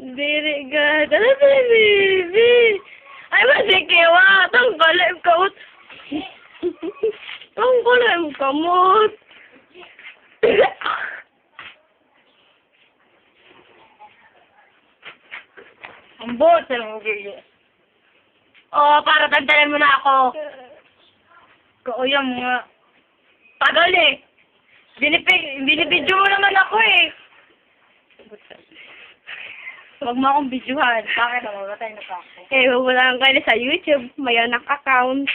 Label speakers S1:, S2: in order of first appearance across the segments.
S1: Diri ka. Dala ba, baby? Ay, masikiwa. Tanggalin kamot. Tanggalin kamot.
S2: Ang bot sa mga gigi.
S1: Oh, para tantalan mo na ako.
S2: Kauyam nga.
S1: Tagal eh. Binibidyo mo naman ako eh.
S2: Huwag mo akong bidyuhan. Bakit ako? Matay na pa ako.
S1: Eh, wala ka na sa YouTube. May anak account.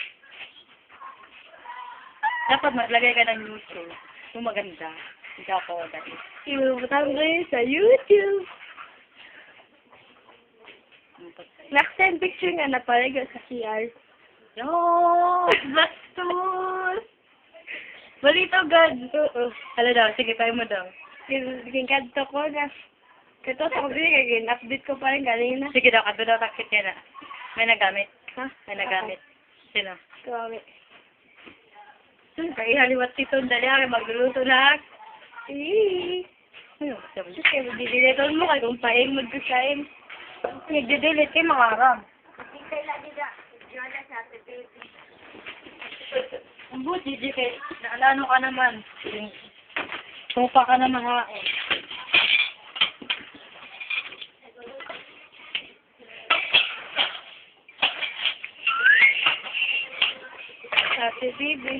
S2: Dapat maglagay ka ng YouTube. Kung maganda. Hindi ako dati.
S1: Ibutang ko yun sa YouTube. Next picture nga na pala sa CR.
S2: Yo! Bastos! Balito, God. Hala daw. Sige, tayo mo daw.
S1: Gingadto ko na. Ito sa kaya update ko pa rin kanina.
S2: Sige daw. Kato daw takit niya na. May nagamit.
S1: Ha?
S2: May nagamit. Sino?
S1: Grabe.
S2: Kaya haliwat tito. Dali ako magluluto na.
S1: Eh.
S2: Ano? Sabi
S1: Sus, kaya magdidiliton mo kay kung paing magkasain.
S2: nagdidelete kay mga aram. Ang buti, di kay, naalano ka naman. Sopa ka naman ha.
S1: Happy baby.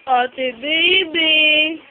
S1: Ate baby.